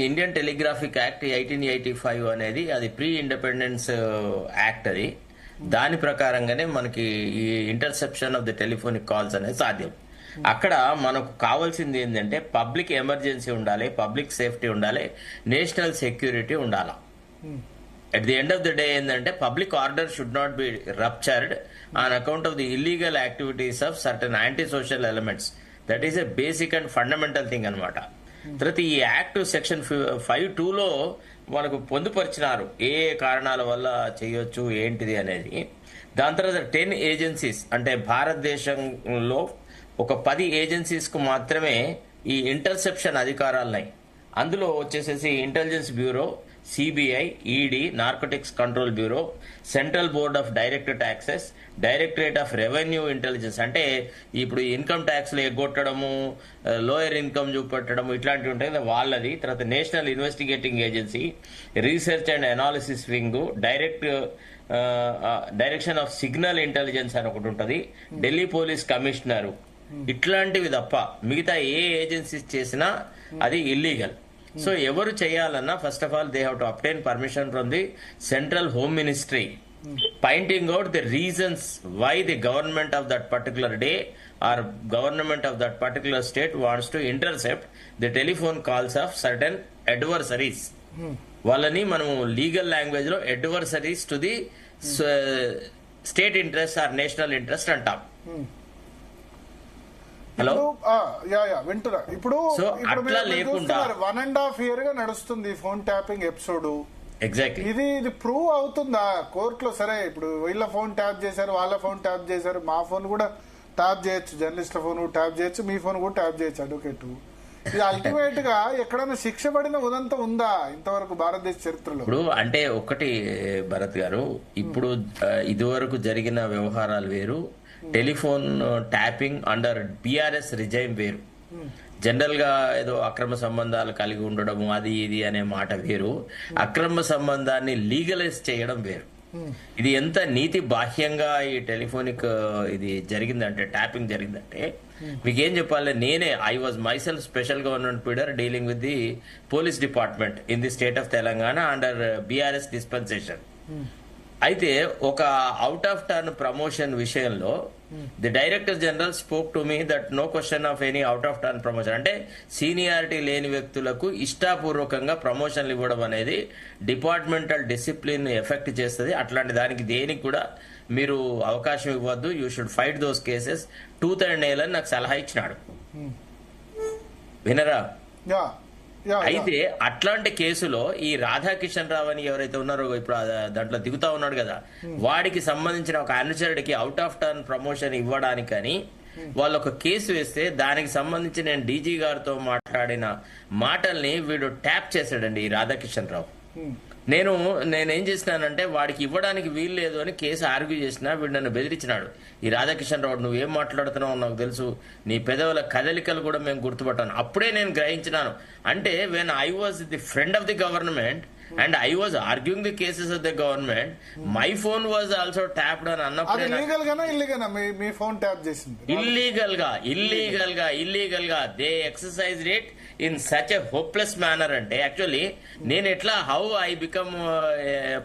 Indian telegraphic act 1885 అనేది అది pre independence act. అది దాని ప్రకారంగానే మనకి ఈ interception of the telephonic calls అనేది సాధ్యం. అక్కడ మనకు కావాల్సింది ఏంటంటే పబ్లిక్ ఎమర్జెన్సీ ఉండాలి, పబ్లిక్ సేఫ్టీ ఉండాలి, నేషనల్ సెక్యూరిటీ ఉండాలి. At the end of the day ఏంటంటే public order should not be ruptured on account of the illegal activities of certain anti social elements. That is a basic and fundamental thing అనమాట. తర్వాత ఈ act section 5(2)లో మనకు పొందుపరిచినారు ఏ కారణాల వల్ల చేయొచ్చు ఏంటిది అనేది. దాని తర్వాత 10 ఏజెన్సీస్ అంటే భారతదేశంలో ఒక 10 ఏజెన్సీస్ కు మాత్రమే ఈ ఇంటర్సెప్షన్ అధికారాలున్నాయి. అందులో వచ్చేసేసి intelligence bureau, CBI, ED, narcotics control bureau, central board of direct taxes, directorate of revenue intelligence అంటే ఇప్పుడు ఇన్కమ్ ట్యాక్స్ ఎగ్గొట్టడము, లోయర్ ఇన్కమ్ చూపెట్టడము ఇట్లాంటివి ఉంటాయి కదా వాళ్ళది. తర్వాత national investigating agency, research and analysis wing, direction of signal intelligence అని ఒకటి ఉంటుంది, ఢిల్లీ పోలీస్ కమిషనరు. ఇట్లాంటివి తప్ప మిగతా ఏ ఏజెన్సీస్ చేసినా అది ఇల్లీగల్. సో ఎవరు చేయాలన్నా first of all they have to obtain permission from the central home ministry, pointing out the reasons why the government of that particular day or government of that particular state wants to intercept the telephone calls of certain adversaries. వాళ్ళని మనం legal language లో adversaries to the state interest or national interest అంటాం. Hello వింటున్నా. ఇప్పుడు అట్లా లేకుండా 1.5 year గా నడుస్తుంది ఫోన్ ట్యాపింగ్ ఎపిసోడ్. ఎగ్జాక్ట్లీ ఇది ప్రూవ్ అవుతుందా కోర్టులో? సరే ఇప్పుడు వీళ్ళ ఫోన్ ట్యాప్ చేశారు, వాళ్ళ ఫోన్ ట్యాప్ చేశారు, మా ఫోన్ కూడా ట్యాప్ చేయొచ్చు, జర్నలిస్ట్ల ఫోన్ ట్యాప్ చేయొచ్చు, మీ ఫోన్ కూడా ట్యాప్ చేయొచ్చు అడ్వకేట్. ఇది అల్టిమేట్ గా ఎక్కడైనా శిక్ష పడిన ఉదంతం ఉందా ఇంతవరకు భారతదేశ చరిత్రలో? ఇప్పుడు అంటే ఒకటి భరత్ గారు, ఇప్పుడు ఇదివరకు జరిగిన వ్యవహారాలు వేరు, telephone tapping under BRS regime వేరు. జనరల్ గా ఏదో అక్రమ సంబంధాలు కలిగి ఉండడము అది ఇది అనే మాట వేరు, అక్రమ సంబంధాన్ని లీగలైజ్ చేయడం వేరు. ఇది ఎంత నీతి బాహ్యంగా ఈ టెలిఫోనిక్ ఇది జరిగిందంటే, ట్యాపింగ్ జరిగిందంటే మీకేం చెప్పాలి, నేనే I was myself special government pleader dealing with the police department in the state of Telangana under BRS dispensation. అయితే ఒక అవుట్ ఆఫ్ టర్న్ ప్రమోషన్ విషయంలో the director general spoke to me that no question of any out of turn promotion, అంటే seniority లేని వ్యక్తులకు ఇష్టాపూర్వకంగా ప్రమోషన్లు ఇవ్వడం అనేది departmental discipline effect చేస్తుంది. అట్లాంటి దానికి దేనికి కూడా మీరు అవకాశం ఇవ్వద్దు, you should fight those cases tooth and nail అని నాకు సలహా ఇచ్చినాడు. వినరా? అయితే అట్లాంటి కేసులో ఈ రాధాకిషన్ రావు అని ఎవరైతే ఉన్నారో ఇప్పుడు దాంట్లో దిగుతా ఉన్నాడు కదా, వాడికి సంబంధించిన ఒక అనుచరుడికి అవుట్ ఆఫ్ టర్న్ ప్రమోషన్ ఇవ్వడానికని వాళ్ళు ఒక కేసు వేస్తే దానికి సంబంధించి నేను డీజీ గారితో మాట్లాడిన మాటల్ని వీడు ట్యాప్ చేశాడండి ఈ రాధాకిషన్ రావు. నేనేం చేసినానంటే వాడికి ఇవ్వడానికి వీలు లేదు అని కేసు ఆర్గ్యూ చేసినా వీడు నన్ను బెదిరించినాడు. ఈ రాధాకిషన్ రావు నువ్వేం మాట్లాడుతున్నావు నాకు తెలుసు, నీ పెదవుల కదలికలు కూడా మేము గుర్తుపట్టాను. అప్పుడే నేను గ్రహించినాను, అంటే when I was the friend of the government and I was arguing the cases of the government, my phone was also tapped అని అన్నప్పుడు ఇల్లీగల్ గా they exercise it in such a hopeless manner. అంటే actually నేను ఎట్లా how I become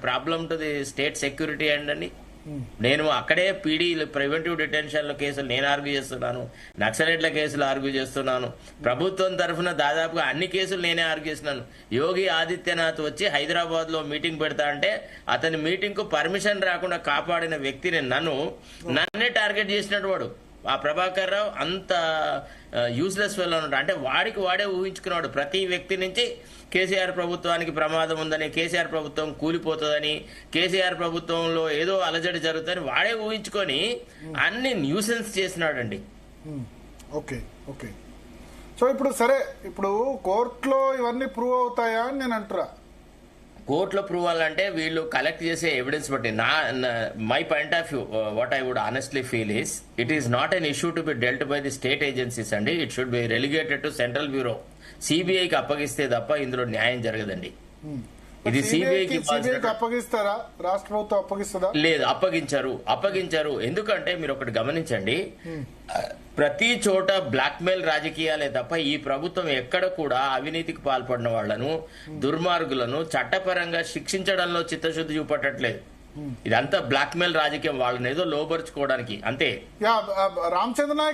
problem to the state security అండి. నేను అక్కడే PD preventive detention కేసులు నేను ఆర్గ్యూ చేస్తున్నాను, నక్సలైట్ల కేసులు ఆర్గ్యూ చేస్తున్నాను, ప్రభుత్వం తరఫున దాదాపుగా అన్ని కేసులు నేనే ఆర్గ్యూ చేస్తున్నాను. యోగి ఆదిత్యనాథ్ వచ్చి హైదరాబాద్ లో మీటింగ్ పెడతా అంటే అతని మీటింగ్ కు పర్మిషన్ రాకుండా కాపాడిన వ్యక్తిని నన్నే టార్గెట్ చేసినట్టు వాడు. ఆ ప్రభాకర్ రావు అంత యూస్లెస్ ఫెలో ఉన్నాడు. అంటే వాడికి వాడే ఊహించుకున్నాడు ప్రతి వ్యక్తి నుంచి కేసీఆర్ ప్రభుత్వానికి ప్రమాదం ఉందని, కేసీఆర్ ప్రభుత్వం కూలిపోతుందని, కేసీఆర్ ప్రభుత్వంలో ఏదో అలజడి జరుగుతుందని వాడే ఊహించుకొని అన్ని న్యూసెన్స్ చేసినాడండి. Okay okay. సో ఇప్పుడు సరే, ఇప్పుడు కోర్టులో ఇవన్నీ ప్రూవ్ అవుతాయా అని నేను అంటున్నా. కోర్టులో ప్రూవ్ అవ్వాలంటే వీళ్ళు కలెక్ట్ చేసే ఎవిడెన్స్ బట్టి my point of view what I would honestly feel is it is not an issue to be dealt by the state agencies అండి. It should be relegated to central bureau, సిబిఐకి అప్పగిస్తే తప్ప ఇందులో న్యాయం జరగదండి. ఇది సిబిఐకి అప్పగిస్తారా? రాష్ట్ర ప్రభుత్వం అప్పగిస్తుందా? లేదు, అప్పగించరు. ఎందుకంటే మీరు ఒకటి గమనించండి, ప్రతి చోట బ్లాక్ మెయిల్ రాజకీయాలే తప్ప ఈ ప్రభుత్వం ఎక్కడ కూడా అవినీతికి పాల్పడిన వాళ్లను, దుర్మార్గులను చట్టపరంగా శిక్షించడంలో చిత్తశుద్ధి చూపట్టట్లేదు. ఇదంతా బ్లాక్ మెయిల్ రాజకీయం, వాళ్ళని ఏదో లోపరుచుకోవడానికి అంతే. రామచంద్ర నాయక్